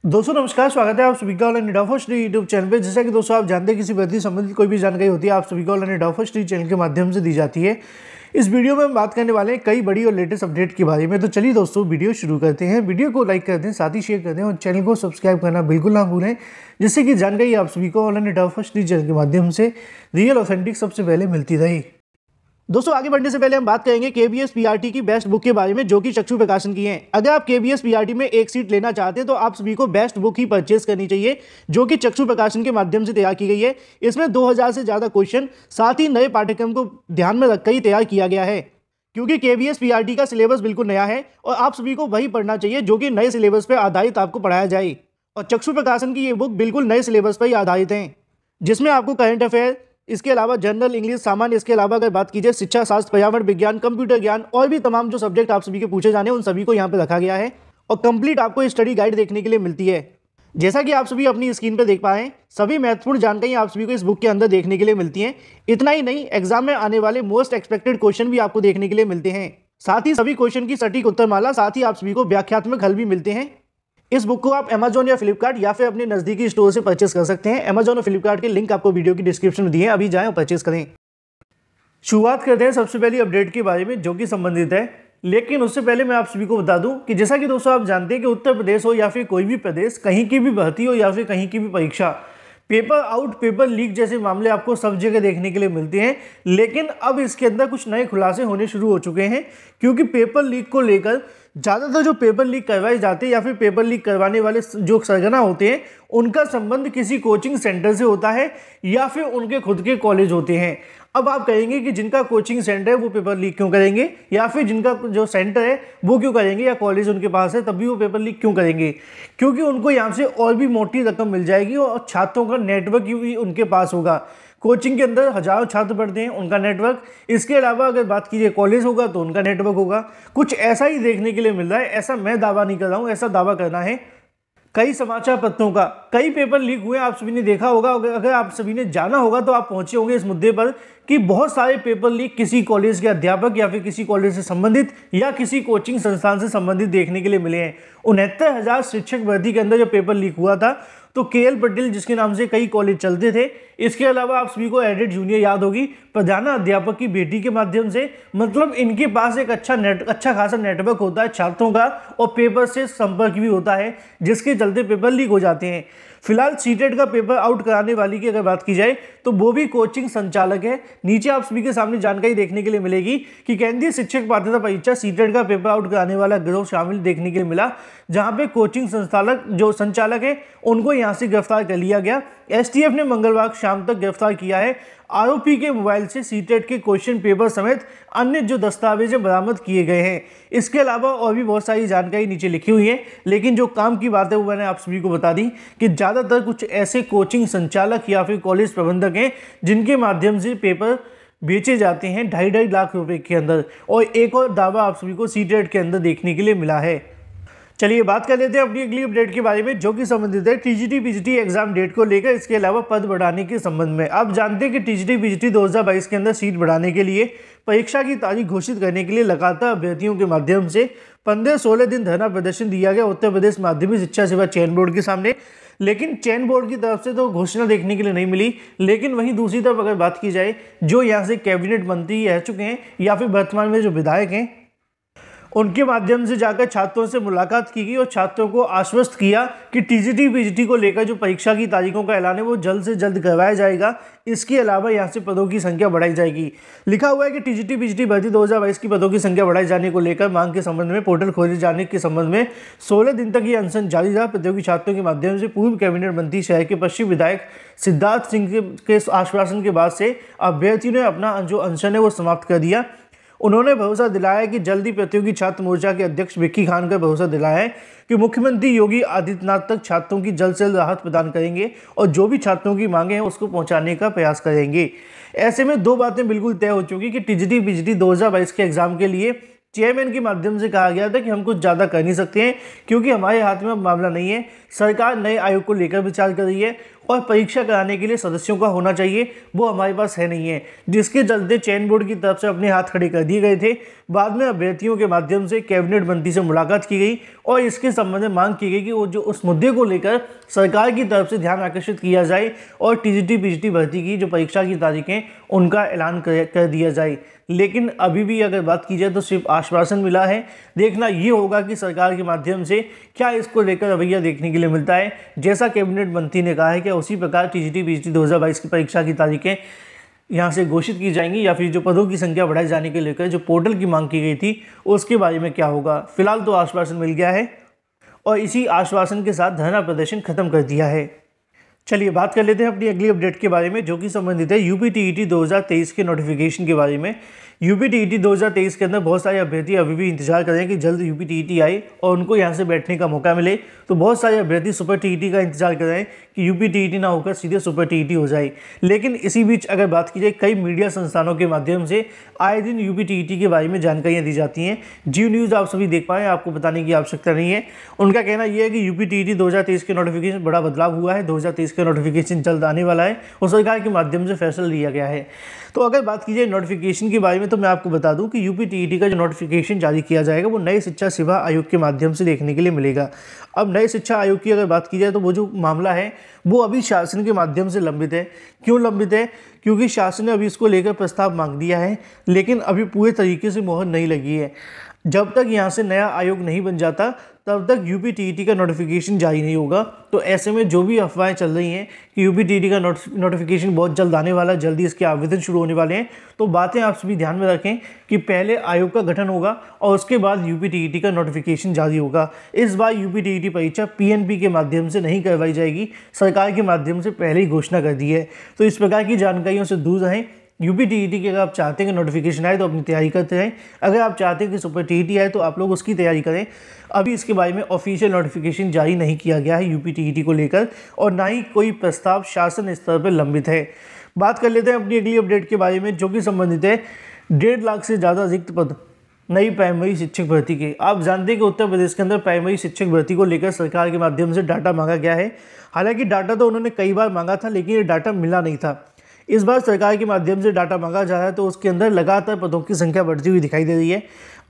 दोस्तों नमस्कार, स्वागत है आप सभी का ऑनलाइन फर्स्ट यूट्यूब चैनल पे। जैसा कि दोस्तों आप जानते हैं किसी भर्ती संबंधित कोई भी जानकारी होती है आप सभी को ऑनलाइन फर्स्ट चैनल के माध्यम से दी जाती है। इस वीडियो में हम बात करने वाले हैं कई बड़ी और लेटेस्ट अपडेट के बारे में। तो चलिए दोस्तों वीडियो शुरू करते हैं। वीडियो को लाइक कर दें, साथ ही शेयर कर दें और चैनल को सब्सक्राइब करना बिल्कुल ना भूलें, जिससे कि जानकारी आप सभी को ऑनलाइन फर्स्ट चैनल के माध्यम से रियल ऑथेंटिक सबसे पहले मिलती रही। दोस्तों आगे बढ़ने से पहले हम बात करेंगे केबीएस पीआरटी की बेस्ट बुक के बारे में, जो कि चक्षु प्रकाशन की है। अगर आप केबीएस पीआरटी में एक सीट लेना चाहते हैं तो आप सभी को बेस्ट बुक ही परचेस करनी चाहिए, जो कि चक्षु प्रकाशन के माध्यम से तैयार की गई है। इसमें 2000 से ज़्यादा क्वेश्चन, साथ ही नए पाठ्यक्रम को ध्यान में रखकर ही तैयार किया गया है, क्योंकि केबीएस पीआरटी का सिलेबस बिल्कुल नया है और आप सभी को वही पढ़ना चाहिए जो कि नए सिलेबस पर आधारित आपको पढ़ाया जाए। और चक्षु प्रकाशन की ये बुक बिल्कुल नए सिलेबस पर ही आधारित है, जिसमें आपको करंट अफेयर, इसके अलावा जनरल इंग्लिश, सामान्य, इसके अलावा अगर बात कीजिए शिक्षा शास्त्र, पर्यावरण विज्ञान, कंप्यूटर ज्ञान और भी तमाम जो सब्जेक्ट आप सभी के पूछे जाने उन सभी को यहाँ पे रखा गया है। और कंप्लीट आपको स्टडी गाइड देखने के लिए मिलती है। जैसा कि आप सभी अपनी स्क्रीन पर देख पाए, सभी महत्वपूर्ण जानकारी आप सभी को इस बुक के अंदर देखने के लिए मिलती हैं। इतना ही नहीं, एग्जाम में आने वाले मोस्ट एक्सपेक्टेड क्वेश्चन भी आपको देखने के लिए मिलते हैं। साथ ही सभी क्वेश्चन की सटीक उत्तरमाला, साथ ही आप सभी को व्याख्यात्मक हल भी मिलते हैं। इस बुक को आप अमेजॉन या फ्लिपकार्ट या फिर अपने नज़दीकी स्टोर से परचेस कर सकते हैं। अमेजॉन और फ्लिपकार्ट के लिंक आपको वीडियो की डिस्क्रिप्शन में दिए हैं, अभी जाएं और परचेस करें। शुरुआत करते हैं सबसे पहली अपडेट के बारे में, जो कि संबंधित है। लेकिन उससे पहले मैं आप सभी को बता दूं कि जैसा कि दोस्तों आप जानते हैं कि उत्तर प्रदेश हो या फिर कोई भी प्रदेश, कहीं की भी भर्ती हो या फिर कहीं की भी परीक्षा, पेपर आउट, पेपर लीक जैसे मामले आपको सब जगह देखने के लिए मिलते हैं। लेकिन अब इसके अंदर कुछ नए खुलासे होने शुरू हो चुके हैं, क्योंकि पेपर लीक को लेकर ज़्यादातर जो पेपर लीक करवाए जाते हैं या फिर पेपर लीक करवाने वाले जो सरगना होते हैं, उनका संबंध किसी कोचिंग सेंटर से होता है या फिर उनके खुद के कॉलेज होते हैं। अब आप कहेंगे कि जिनका कोचिंग सेंटर है वो पेपर लीक क्यों करेंगे, या फिर जिनका जो सेंटर है वो क्यों करेंगे, या कॉलेज उनके पास है तभी वो पेपर लीक क्यों करेंगे? क्योंकि उनको यहाँ से और भी मोटी रकम मिल जाएगी और छात्रों का नेटवर्क भी उनके पास होगा। कोचिंग के अंदर हजारों छात्र पढ़ते हैं, उनका नेटवर्क, इसके अलावा अगर बात कीजिए कॉलेज होगा तो उनका नेटवर्क होगा। कुछ ऐसा ही देखने के लिए मिल रहा है। ऐसा मैं दावा नहीं कर रहा हूँ, ऐसा दावा करना है कई समाचार पत्रों का। कई पेपर लीक हुए, आप सभी ने देखा होगा। अगर आप सभी ने जाना होगा तो आप पहुंचे होंगे इस मुद्दे पर कि बहुत सारे पेपर लीक किसी कॉलेज के अध्यापक या फिर किसी कॉलेज से संबंधित या किसी कोचिंग संस्थान से संबंधित देखने के लिए मिले हैं। 69,000 शिक्षक भर्ती के अंदर जब पेपर लीक हुआ था तो केएल पटेल, जिसके नाम से कई कॉलेज चलते थे, इसके अलावा आप सभी को एडेड जूनियर याद होगी, प्रधान अध्यापक की बेटी के माध्यम से, मतलब इनके पास एक अच्छा खासा नेटवर्क होता है छात्रों का और पेपर से संपर्क भी होता है, जिसके चलते पेपर लीक हो जाते हैं। फिलहाल सीटेट का पेपर आउट कराने वाली की अगर बात की जाए तो वो भी कोचिंग संचालक है। नीचे आप सभी के सामने जानकारी देखने के लिए मिलेगी कि केंद्रीय शिक्षक पात्रता परीक्षा सीटेट का पेपर आउट कराने वाला गिरोह शामिल देखने के लिए मिला, जहां पे कोचिंग संचालक है उनको यहां से गिरफ्तार कर लिया गया। एसटीएफ ने मंगलवार शाम तक गिरफ्तार किया है। आरोपी के मोबाइल से सीटेट के क्वेश्चन पेपर समेत अन्य जो दस्तावेज बरामद किए गए हैं। इसके अलावा और भी बहुत सारी जानकारी नीचे लिखी हुई है, लेकिन जो काम की बात है वो मैंने आप सभी को बता दी कि ज़्यादातर कुछ ऐसे कोचिंग संचालक या फिर कॉलेज प्रबंधक हैं जिनके माध्यम से पेपर बेचे जाते हैं 2.5 लाख रुपए के अंदर। और एक और दावा आप सभी को सीटेट के अंदर देखने के लिए मिला है। चलिए बात कर लेते हैं अपनी अगली अपडेट के बारे में, जो कि संबंधित है टीजीटी पीजीटी एग्जाम डेट को लेकर, इसके अलावा पद बढ़ाने के संबंध में। आप जानते हैं कि टीजीटी पीजीटी 2022 के अंदर सीट बढ़ाने के लिए परीक्षा की तारीख घोषित करने के लिए लगातार अभ्यर्थियों के माध्यम से 15-16 दिन धरना प्रदर्शन दिया गया उत्तर प्रदेश माध्यमिक शिक्षा सेवा चयन बोर्ड के सामने। लेकिन चयन बोर्ड की तरफ से तो घोषणा देखने के लिए नहीं मिली। लेकिन वहीं दूसरी तरफ अगर बात की जाए, जो यहाँ से कैबिनेट मंत्री रह चुके हैं या फिर वर्तमान में जो विधायक हैं, उनके माध्यम से जाकर छात्रों से मुलाकात की गई और छात्रों को आश्वस्त किया कि टीजीटी पीजीटी को लेकर जो परीक्षा की तारीखों का ऐलान है वो जल्द से जल्द करवाया जाएगा। इसके अलावा यहाँ से पदों की संख्या बढ़ाई जाएगी। लिखा हुआ है कि टीजीटी पीजीटी भर्ती 2022 की पदों की संख्या बढ़ाई जाने को लेकर मांग के संबंध में पोर्टल खोले जाने के संबंध में 16 दिन तक ये अनशन जारी रहा। प्रतियोगी छात्रों के माध्यम से पूर्व कैबिनेट मंत्री शहर के पश्चिम विधायक सिद्धार्थ सिंह के आश्वासन के बाद से अभ्यर्थियों ने अपना जो अनशन है वो समाप्त कर दिया। उन्होंने भरोसा दिलाया कि जल्दी प्रतियोगी छात्र मोर्चा के अध्यक्ष विक्की खान का भरोसा दिलाया है कि मुख्यमंत्री योगी आदित्यनाथ तक छात्रों की जल्द से जल्द राहत प्रदान करेंगे और जो भी छात्रों की मांगे हैं उसको पहुंचाने का प्रयास करेंगे। ऐसे में दो बातें बिल्कुल तय हो चुकी कि टीजीटी पीजीटी 2022 के एग्जाम के लिए चेयरमैन के माध्यम से कहा गया था कि हम कुछ ज़्यादा कर नहीं सकते हैं क्योंकि हमारे हाथ में अब मामला नहीं है। सरकार नए आयोग को लेकर विचार कर रही है और परीक्षा कराने के लिए सदस्यों का होना चाहिए, वो हमारे पास है नहीं है, जिसके चलते चयन बोर्ड की तरफ से अपने हाथ खड़े कर दिए गए थे। बाद में अभ्यर्थियों के माध्यम से कैबिनेट मंत्री से मुलाकात की गई और इसके संबंध में मांग की गई कि वो जो उस मुद्दे को लेकर सरकार की तरफ से ध्यान आकर्षित किया जाए और टीजीटी पीजीटी भर्ती की जो परीक्षा की तारीखें उनका ऐलान कर दिया जाए। लेकिन अभी भी अगर बात की जाए तो सिर्फ आश्वासन मिला है। देखना ये होगा कि सरकार के माध्यम से क्या इसको लेकर रवैया देखने के लिए मिलता है। जैसा कैबिनेट मंत्री ने कहा है कि उसी प्रकार टीजीटी पीजीटी 2022 की परीक्षा की तारीखें यहाँ से घोषित की जाएंगी या फिर जो पदों की संख्या बढ़ाए जाने के लेकर जो पोर्टल की मांग की गई थी उसके बारे में क्या होगा। फिलहाल तो आश्वासन मिल गया है और इसी आश्वासन के साथ धरना प्रदर्शन खत्म कर दिया है। चलिए बात कर लेते हैं अपनी अगली अपडेट के बारे में, जो कि संबंधित है यूपी टीईटी 2023 के नोटिफिकेशन के बारे में। यूपी टीईटी 2023 के अंदर बहुत सारे अभ्यर्थी अभी भी इंतजार कर रहे हैं कि जल्द यूपी टीईटी आए और उनको यहां से बैठने का मौका मिले। तो बहुत सारे अभ्यर्थी सुपर टीईटी का इंतजार कर रहे हैं कि यूपी टीईटी ना होकर सीधे सुपर टीईटी हो जाए। लेकिन इसी बीच अगर बात की जाए, कई मीडिया संस्थानों के माध्यम से आए दिन यूपी टीईटी के बारे में जानकारियाँ दी जाती हैं। जियो न्यूज़ आप सभी देख पाएँ, आपको बताने की आवश्यकता नहीं है। उनका कहना यह है कि यूपी टीईटी 2023 के नोटिफिकेशन बड़ा बदलाव हुआ है, 2023 का नोटिफिकेशन जल्द आने वाला है और सरकार के माध्यम से फैसला लिया गया है। तो अगर बात की जाए नोटिफिकेशन के बारे में तो मैं आपको बता दूं कि यूपी टीईटी का जो नोटिफिकेशन जारी किया जाएगा वो नए शिक्षा सेवा आयोग के माध्यम से देखने के लिए मिलेगा। अब नए शिक्षा आयोग की अगर बात की जाए तो वो जो मामला है वो अभी शासन के माध्यम से लंबित है। क्यों लंबित है? क्योंकि शासन ने अभी इसको लेकर प्रस्ताव मांग दिया है, लेकिन अभी पूरे तरीके से मोहर नहीं लगी है। जब तक यहाँ से नया आयोग नहीं बन जाता तब तक यूपी टीईटी का नोटिफिकेशन जारी नहीं होगा। तो ऐसे में जो भी अफवाहें चल रही हैं कि यूपी टीईटी का नोटिफिकेशन बहुत जल्द आने वाला है, जल्दी इसके आवेदन शुरू होने वाले हैं, तो बातें आप सभी ध्यान में रखें कि पहले आयोग का गठन होगा और उसके बाद यूपी टीईटी का नोटिफिकेशन जारी होगा। इस बार यूपी टीईटी परीक्षा पीएनबी के माध्यम से नहीं करवाई जाएगी, सरकार के माध्यम से पहले ही घोषणा कर दी है। तो इस प्रकार की जानकारियों से दूर रहें। यूपी टीईटी की अगर आप चाहते हैं कि नोटिफिकेशन आए तो अपनी तैयारी करते रहें। अगर आप चाहते हैं कि सुपर टीईटी आए तो आप लोग उसकी तैयारी करें। अभी इसके बारे में ऑफिशियल नोटिफिकेशन जारी नहीं किया गया है यूपी टीईटी को लेकर और ना ही कोई प्रस्ताव शासन स्तर पर लंबित है। बात कर लेते हैं अपनी अगली अपडेट के बारे में, जो कि संबंधित है 1.5 लाख से ज़्यादा रिक्त पद नई प्राइमरी शिक्षक भर्ती के। आप जानते हैं कि उत्तर प्रदेश के अंदर प्राइमरी शिक्षक भर्ती को लेकर सरकार के माध्यम से डाटा मांगा गया है। हालांकि डाटा तो उन्होंने कई बार मांगा था, लेकिन ये डाटा मिला नहीं था। इस बार सरकार के माध्यम से डाटा मांगा जा रहा है तो उसके अंदर लगातार पदों की संख्या बढ़ती हुई दिखाई दे रही है।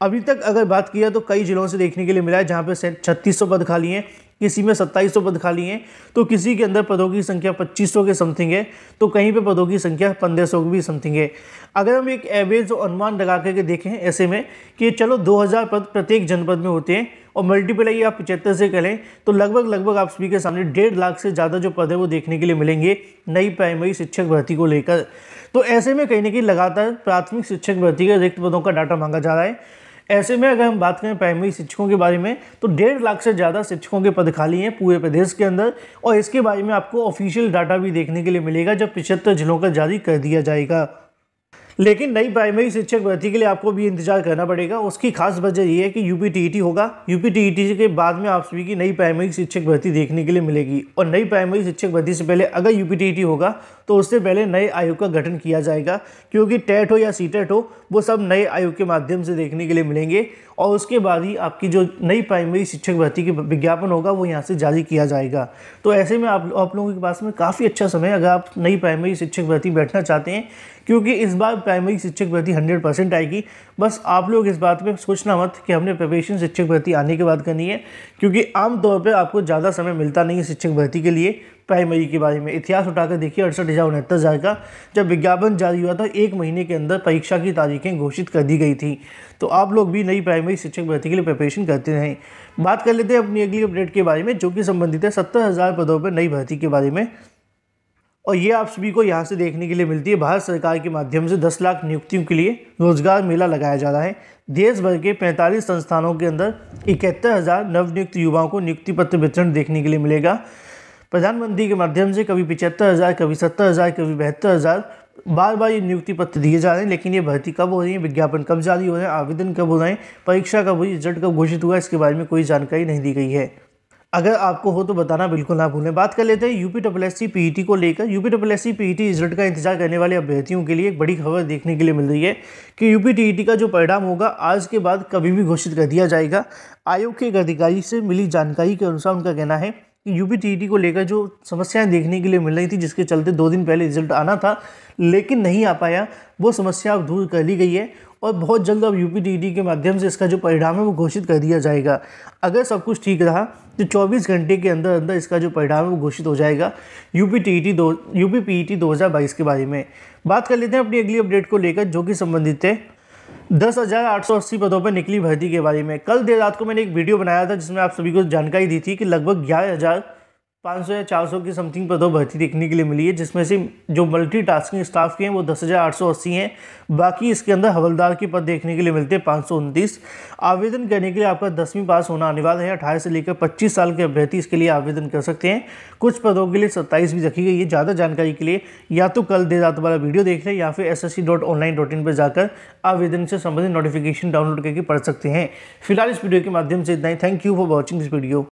अभी तक अगर बात किया तो कई जिलों से देखने के लिए मिला है जहाँ पे 3600 पद खाली हैं, किसी में 2700 पद खाली हैं, तो किसी के अंदर पदों की संख्या 2500 के समथिंग है, तो कहीं पे पदों की संख्या 1500 की भी समथिंग है। अगर हम एक एवरेज अनुमान लगा करके देखें ऐसे में कि चलो 2000 पद प्रत्येक जनपद में होते हैं और मल्टीप्लाई आप 75 से करें तो लगभग आप सभी के सामने 1.5 लाख से ज़्यादा जो पद है वो देखने के लिए मिलेंगे नई प्राइमरी शिक्षक भर्ती को लेकर। तो ऐसे में कहीं ना कहीं लगातार प्राथमिक शिक्षक भर्ती के रिक्त पदों का डाटा मांगा जा रहा है। ऐसे में अगर हम बात करें प्राइमरी शिक्षकों के बारे में तो 1.5 लाख से ज़्यादा शिक्षकों के पद खाली हैं पूरे प्रदेश के अंदर और इसके बारे में आपको ऑफिशियल डाटा भी देखने के लिए मिलेगा जब 75 जिलों का जारी कर दिया जाएगा। लेकिन नई प्राइमरी शिक्षक भर्ती के लिए आपको भी इंतजार करना पड़ेगा। उसकी खास वजह ये है कि यूपी टीईटी होगा। यूपी टीईटी के बाद में आप सभी की नई प्राइमरी शिक्षक भर्ती देखने के लिए मिलेगी और नई प्राइमरी शिक्षक भर्ती से पहले अगर यूपी टीईटी होगा तो उससे पहले नए आयोग का गठन किया जाएगा, क्योंकि टेट हो या सीटेट हो वो सब नए आयोग के माध्यम से देखने के लिए मिलेंगे और उसके बाद ही आपकी जो नई प्राइमरी शिक्षक भर्ती की विज्ञापन होगा वो यहाँ से जारी किया जाएगा। तो ऐसे में आप लोगों के पास में काफ़ी अच्छा समय अगर आप नई प्राइमरी शिक्षक भर्ती बैठना चाहते हैं, क्योंकि इस बार प्राइमरी शिक्षक भर्ती 100% आएगी। बस आप लोग इस बात में सोचना मत कि हमने प्रिपरेशन शिक्षक भर्ती आने के बाद करनी है, क्योंकि आमतौर पर आपको ज़्यादा समय मिलता नहीं है शिक्षक भर्ती के लिए। प्राइमरी के बारे में इतिहास उठाकर देखिए 68,069 का जब विज्ञापन जारी हुआ था 1 महीने के अंदर परीक्षा की तारीखें घोषित कर दी गई थी। तो आप लोग भी नई प्राइमरी शिक्षक भर्ती के लिए प्रिपरेशन करते रहें। बात कर लेते हैं अपनी अगली अपडेट के बारे में, जो कि संबंधित है 70,000 पदों पर नई भर्ती के बारे में और ये आप सभी को यहाँ से देखने के लिए मिलती है। भारत सरकार के माध्यम से 10 लाख नियुक्तियों के लिए रोजगार मेला लगाया जा रहा है। देश भर के 45 संस्थानों के अंदर 71,000 नवनियुक्त युवाओं को नियुक्ति पत्र वितरण देखने के लिए मिलेगा। प्रधानमंत्री के माध्यम से कभी 75,000, कभी 70,000, कभी 72,000 बार ये नियुक्ति पत्र दिए जा रहे हैं। लेकिन ये भर्ती कब हो रही है, विज्ञापन कब जारी हो रहे हैं, आवेदन कब हो रहे हैं, परीक्षा कब हुई, रिजल्ट कब घोषित हुआ, इसके बारे में कोई जानकारी नहीं दी गई है। अगर आपको हो तो बताना बिल्कुल ना भूलें। बात कर लेते हैं यूपीएससी पीईटी को लेकर। यूपीएससी पीईटी रिजल्ट का इंतजार करने वाले अभ्यर्थियों के लिए एक बड़ी खबर देखने के लिए मिल रही है कि यूपीटीईटी का जो परिणाम होगा आज के बाद कभी भी घोषित कर दिया जाएगा। आयोग के एक अधिकारी से मिली जानकारी के अनुसार उनका कहना है कि यूपीटीईटी को लेकर जो समस्याएं देखने के लिए मिल रही थी, जिसके चलते 2 दिन पहले रिजल्ट आना था लेकिन नहीं आ पाया, वो समस्या अब दूर कर ली गई है और बहुत जल्द अब यूपीटीईटी के माध्यम से इसका जो परिणाम है वो घोषित कर दिया जाएगा। अगर सब कुछ ठीक रहा तो 24 घंटे के अंदर अंदर इसका जो परिणाम है वो घोषित हो जाएगा यूपीपीईटी 2022 के बारे में। बात कर लेते हैं अपनी अगली अपडेट को लेकर, जो कि संबंधित है 10,880 पदों पर निकली भर्ती के बारे में। कल देर रात को मैंने एक वीडियो बनाया था जिसमें आप सभी को जानकारी दी थी कि लगभग 11,500 या 400 की समथिंग पदों भर्ती देखने के लिए मिली है, जिसमें से जो मल्टीटास्किंग स्टाफ के हैं वो 10,880 हैं। बाकी इसके अंदर हवलदार के पद देखने के लिए मिलते हैं 529। आवेदन करने के लिए आपका 10वीं पास होना अनिवार्य है। 18 से लेकर 25 साल के अभ्यर्थी इसके लिए आवेदन कर सकते हैं। कुछ पदों के लिए 27 भी रखी गई है। ज़्यादा जानकारी के लिए या तो कल देर रात वाला वीडियो देख लें या फिर ssc.online.in पर जाकर आवेदन से संबंधित नोटिफिकेशन डाउनलोड करके पढ़ सकते हैं। फिलहाल इस वीडियो के माध्यम से इतना ही। Thank you for watching this video.